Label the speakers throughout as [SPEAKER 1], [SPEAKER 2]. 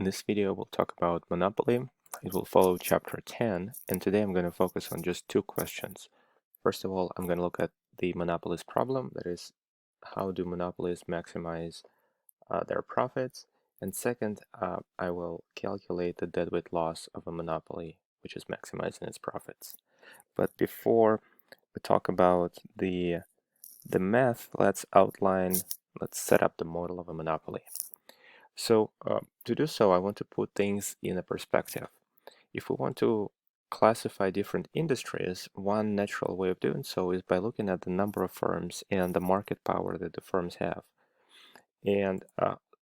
[SPEAKER 1] In this video, we'll talk about monopoly. It will follow chapter 10, and today I'm going to focus on just two questions. First of all, I'm going to look at the monopolist problem, that is, how do monopolies maximize their profits? And second, I will calculate the deadweight loss of a monopoly, which is maximizing its profits. But before we talk about the math, let's set up the model of a monopoly. So to do so, I want to put things in a perspective. If we want to classify different industries, one natural way of doing so is by looking at the number of firms and the market power that the firms have. And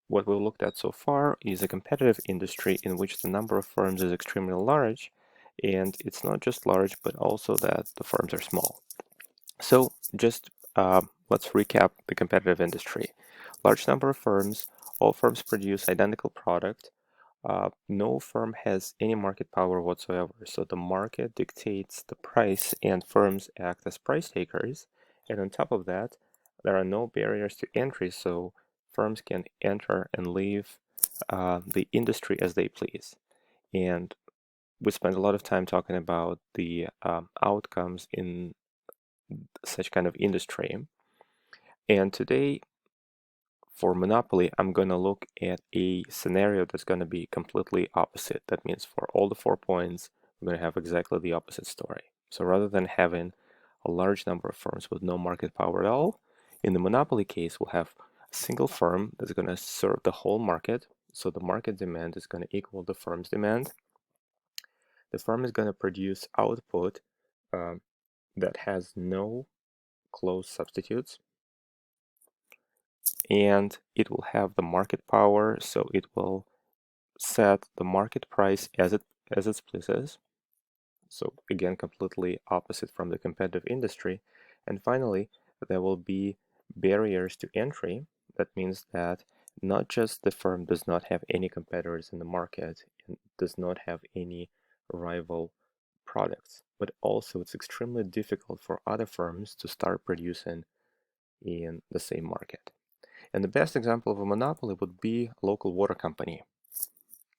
[SPEAKER 1] what we looked at so far is a competitive industry in which the number of firms is extremely large, and it's not just large, but also that the firms are small. So just let's recap the competitive industry. Large number of firms, all firms produce identical product. No firm has any market power whatsoever. So the market dictates the price and firms act as price takers. And on top of that, there are no barriers to entry. So firms can enter and leave the industry as they please. And we spent a lot of time talking about the outcomes in such kind of industry. And today, for monopoly, I'm going to look at a scenario that's going to be completely opposite. That means for all the 4 points, we're going to have exactly the opposite story. So rather than having a large number of firms with no market power at all, in the monopoly case, we'll have a single firm that's going to serve the whole market. So the market demand is going to equal the firm's demand. The firm is going to produce output that has no close substitutes, and it will have the market power, so it will set the market price as it pleases. So again, completely opposite from the competitive industry. And finally, there will be barriers to entry. That means that not just the firm does not have any competitors in the market and does not have any rival products, but also it's extremely difficult for other firms to start producing in the same market. And the best example of a monopoly would be a local water company.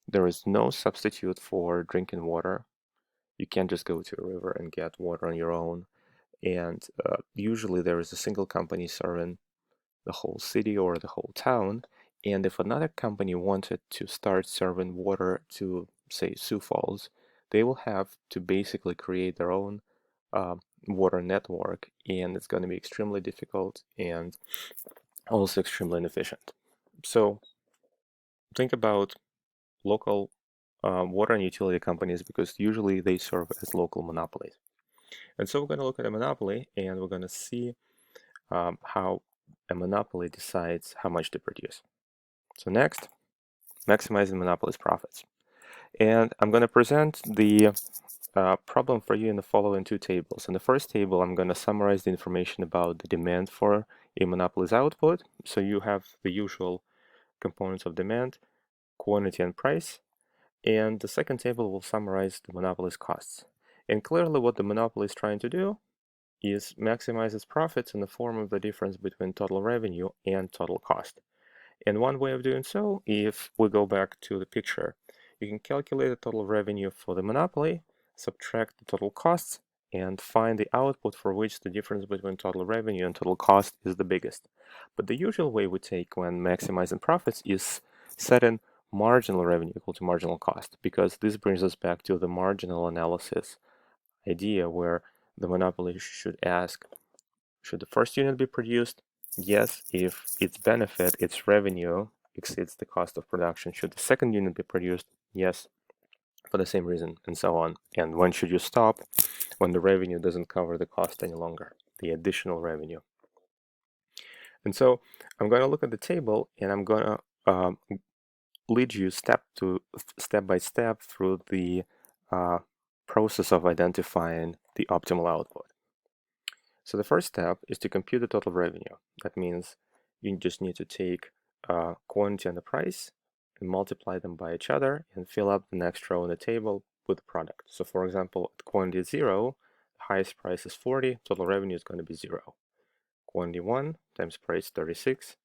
[SPEAKER 1] There is no substitute for drinking water. You can't just go to a river and get water on your own. And usually there is a single company serving the whole city or the whole town. And if another company wanted to start serving water to, say, Sioux Falls, they will have to basically create their own water network, and it's going to be extremely difficult and also extremely inefficient. So think about local water and utility companies, because usually they serve as local monopolies. And so we're going to look at a monopoly, and we're going to see how a monopoly decides how much to produce. So next, maximizing monopoly's profits. And I'm going to present the problem for you in the following two tables. In the first table, I'm going to summarize the information about the demand for a monopoly's output. So you have the usual components of demand, quantity, and price. And the second table will summarize the monopoly's costs. And clearly what the monopoly is trying to do is maximize its profits in the form of the difference between total revenue and total cost. And one way of doing so, if we go back to the picture, you can calculate the total revenue for the monopoly, subtract the total costs, and find the output for which the difference between total revenue and total cost is the biggest. But the usual way we take when maximizing profits is setting marginal revenue equal to marginal cost, because this brings us back to the marginal analysis idea, where the monopoly should ask, should the first unit be produced? Yes, if its benefit, its revenue, exceeds the cost of production. Should the second unit be produced? Yes, for the same reason, and so on. And when should you stop? When the revenue doesn't cover the cost any longer, the additional revenue. And so I'm going to look at the table, and I'm going to lead you step by step through the process of identifying the optimal output. So the first step is to compute the total revenue. That means you just need to take quantity and the price and multiply them by each other and fill up the next row in the table with the product. So for example, at quantity 0, the highest price is 40, total revenue is going to be 0. Quantity 1 times price 36,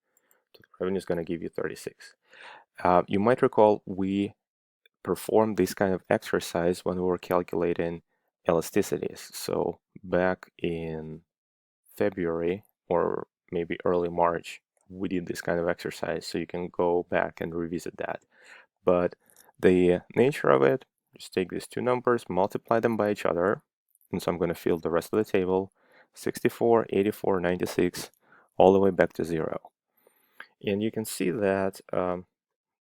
[SPEAKER 1] total revenue is going to give you 36. You might recall we performed this kind of exercise when we were calculating elasticities. So back in February or maybe early March, we did this kind of exercise. So you can go back and revisit that. But the nature of it, just take these two numbers, multiply them by each other. And so I'm going to fill the rest of the table, 64, 84, 96, all the way back to 0. And you can see that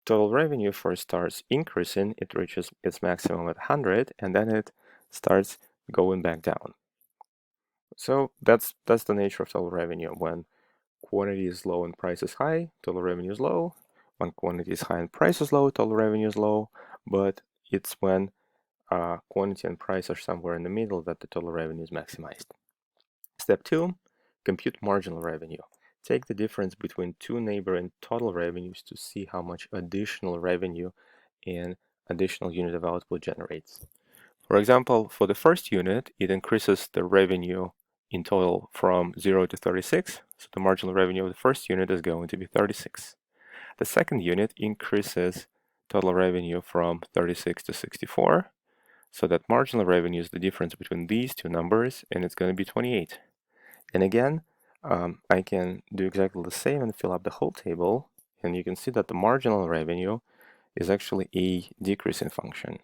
[SPEAKER 1] total revenue first starts increasing. It reaches its maximum at 100, and then it starts going back down. So that's the nature of total revenue. When quantity is low and price is high, total revenue is low. When quantity is high and price is low, total revenue is low. But it's when quantity and price are somewhere in the middle that the total revenue is maximized. Step 2, compute marginal revenue. Take the difference between two neighboring total revenues to see how much additional revenue an additional unit of output generates. For example, for the first unit, it increases the revenue in total from 0 to 36, so the marginal revenue of the first unit is going to be 36. The second unit increases total revenue from 36 to 64, so that marginal revenue is the difference between these two numbers, and it's going to be 28. And again, I can do exactly the same and fill up the whole table, and you can see that the marginal revenue is actually a decreasing function.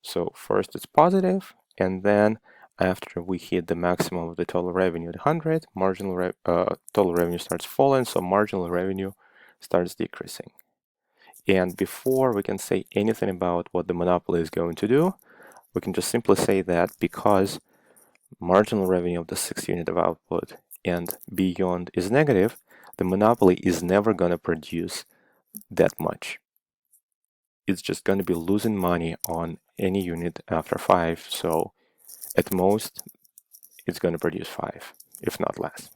[SPEAKER 1] So first it's positive, and then after we hit the maximum of the total revenue at 100, total revenue starts falling, so marginal revenue starts decreasing. And before we can say anything about what the monopoly is going to do, we can just simply say that because marginal revenue of the sixth unit of output and beyond is negative, the monopoly is never going to produce that much. It's just going to be losing money on any unit after 5, so at most it's going to produce 5, if not less.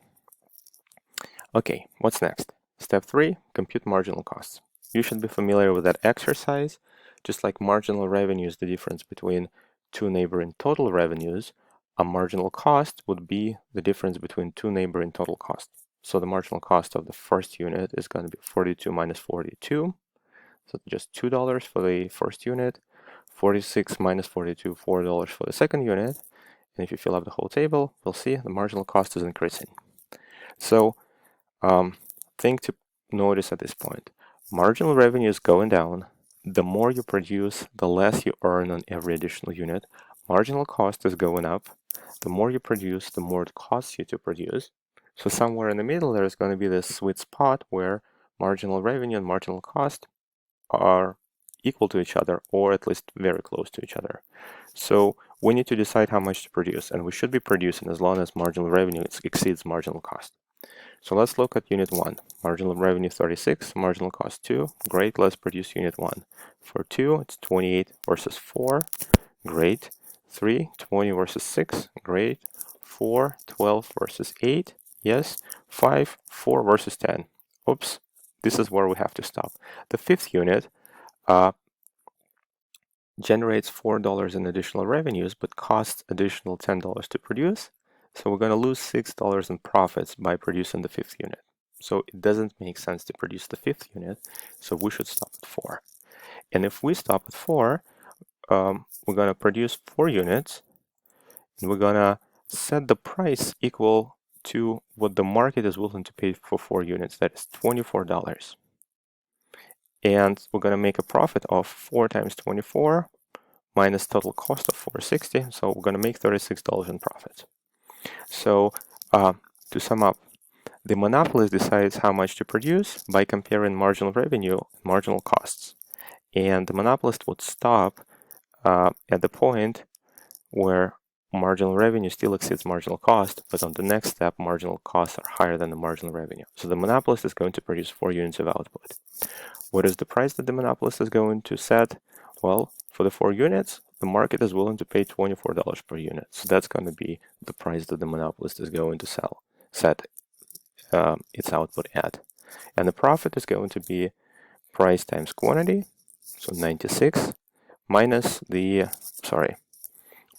[SPEAKER 1] Okay, what's next? Step 3, compute marginal costs. You should be familiar with that exercise. Just like marginal revenue is the difference between two neighboring total revenues, a marginal cost would be the difference between two neighboring total costs. So the marginal cost of the first unit is going to be 42 minus 42. So just $2 for the first unit, 46 minus 42, $4 for the second unit. And if you fill up the whole table, we'll see the marginal cost is increasing. So thing to notice at this point, marginal revenue is going down. The more you produce, the less you earn on every additional unit. Marginal cost is going up. The more you produce, the more it costs you to produce. So somewhere in the middle, there's going to be this sweet spot where marginal revenue and marginal cost are equal to each other, or at least very close to each other. So we need to decide how much to produce, and we should be producing as long as marginal revenue exceeds marginal cost. So let's look at unit 1. Marginal revenue 36, marginal cost 2. Great, let's produce unit 1. For 2, it's 28 versus 4. Great. 3, 20 versus 6. Great. 4, 12 versus 8. Yes. 5, 4 versus 10. Oops, this is where we have to stop. The fifth unit generates $4 in additional revenues, but costs additional $10 to produce. So we're going to lose $6 in profits by producing the fifth unit. So it doesn't make sense to produce the fifth unit, so we should stop at 4. And if we stop at 4, we're going to produce 4 units, and we're going to set the price equal to what the market is willing to pay for 4 units, that is $24. And we're going to make a profit of 4 times 24 minus total cost of 460, so we're going to make $36 in profit. So to sum up, the monopolist decides how much to produce by comparing marginal revenue and marginal costs. And the monopolist would stop at the point where marginal revenue still exceeds marginal cost, but on the next step, marginal costs are higher than the marginal revenue. So the monopolist is going to produce 4 units of output. What is the price that the monopolist is going to set? Well, for the 4 units, the market is willing to pay $24 per unit. So that's going to be the price that the monopolist is going to set its output at. And the profit is going to be price times quantity, so 96, minus the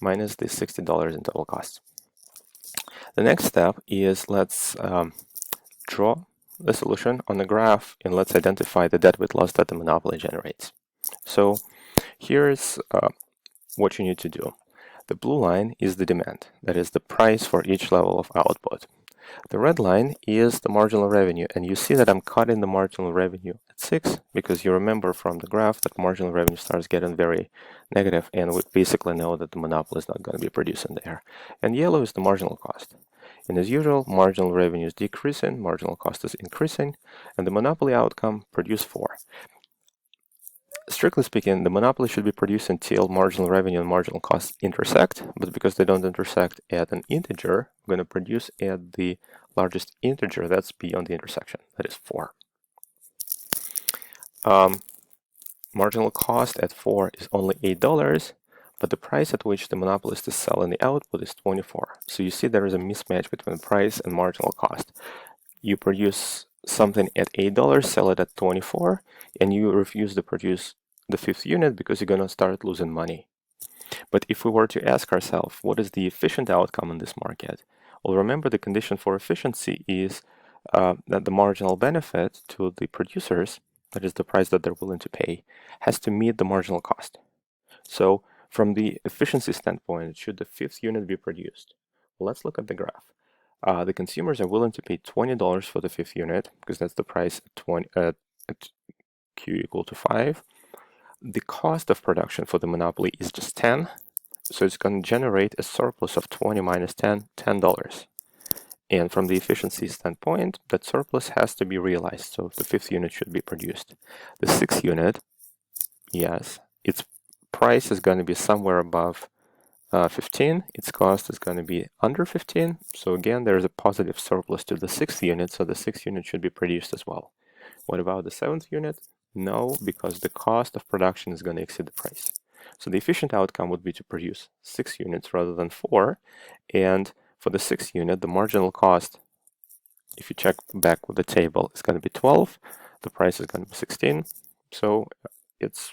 [SPEAKER 1] $60 in total cost. The next step is let's draw the solution on the graph and let's identify the deadweight loss that the monopoly generates. So here's what you need to do. The blue line is the demand, that is the price for each level of output. The red line is the marginal revenue, and you see that I'm cutting the marginal revenue at 6 because you remember from the graph that marginal revenue starts getting very negative, and we basically know that the monopoly is not going to be producing there. And yellow is the marginal cost. And as usual, marginal revenue is decreasing, marginal cost is increasing, and the monopoly outcome produce 4. Strictly speaking, the monopoly should be produced until marginal revenue and marginal costs intersect, but because they don't intersect at an integer, I'm going to produce at the largest integer that's beyond the intersection, that is 4. Marginal cost at 4 is only $8, but the price at which the monopolist is selling the output is 24. So you see there is a mismatch between price and marginal cost. You produce something at $8, sell it at 24, and you refuse to produce the 5th unit because you're going to start losing money. But if we were to ask ourselves, what is the efficient outcome in this market? Well, remember the condition for efficiency is that the marginal benefit to the producers, that is the price that they're willing to pay, has to meet the marginal cost. So from the efficiency standpoint, should the 5th unit be produced? Well, let's look at the graph. The consumers are willing to pay $20 for the 5th unit because that's the price at Q equal to 5. The cost of production for the monopoly is just 10, so it's going to generate a surplus of 20 minus 10, $10. And from the efficiency standpoint, that surplus has to be realized, so the 5th unit should be produced. The 6th unit, yes, its price is going to be somewhere above 15, its cost is going to be under 15, so again there's a positive surplus to the 6th unit, so the 6th unit should be produced as well. What about the 7th unit? No, because the cost of production is going to exceed the price. So the efficient outcome would be to produce 6 units rather than 4, and for the 6th unit, the marginal cost, if you check back with the table, is going to be 12, the price is going to be 16, so it's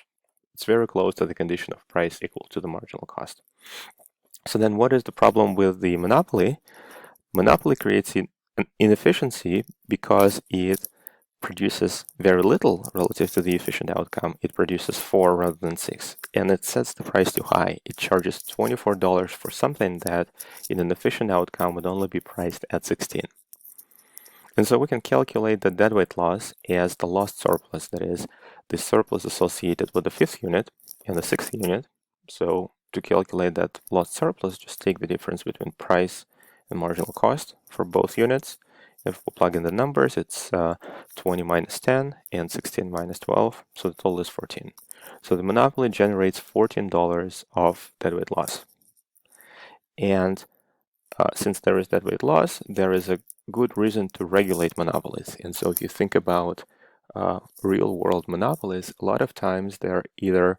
[SPEAKER 1] very close to the condition of price equal to the marginal cost. So then what is the problem with the monopoly? Monopoly creates an inefficiency because it produces very little relative to the efficient outcome. It produces 4 rather than 6, and it sets the price too high. It charges $24 for something that in an efficient outcome would only be priced at 16. And so we can calculate the deadweight loss as the lost surplus, that is, the surplus associated with the 5th unit and the 6th unit. So to calculate that lost surplus, just take the difference between price and marginal cost for both units. If we plug in the numbers, it's 20 minus 10 and 16 minus 12, so the total is 14. So the monopoly generates $14 of deadweight loss. And since there is deadweight loss, there is a good reason to regulate monopolies. And so if you think about real-world monopolies, a lot of times they're either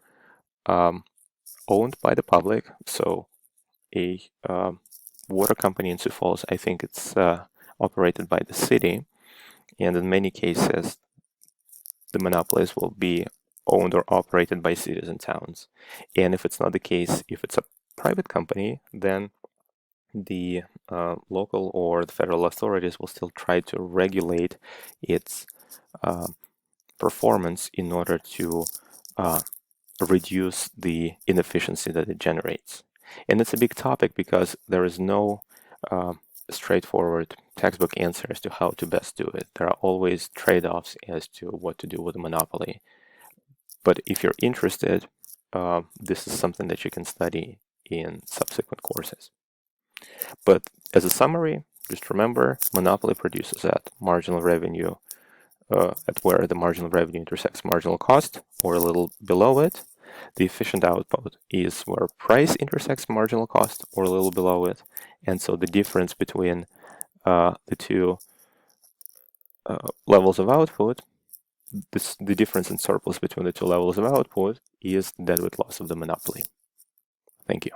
[SPEAKER 1] owned by the public, so a water company in Sioux Falls, I think it's operated by the city, and in many cases the monopolies will be owned or operated by cities and towns. And if it's not the case, if it's a private company, then the local or the federal authorities will still try to regulate its performance in order to reduce the inefficiency that it generates. And it's a big topic because there is no straightforward textbook answer as to how to best do it. There are always trade-offs as to what to do with a monopoly. But if you're interested, this is something that you can study in subsequent courses. But as a summary, just remember, monopoly produces at marginal revenue, at where the marginal revenue intersects marginal cost, or a little below it. The efficient output is where price intersects marginal cost, or a little below it. And so the difference between the two levels of output, the difference in surplus between the two levels of output is the deadweight loss of the monopoly. Thank you.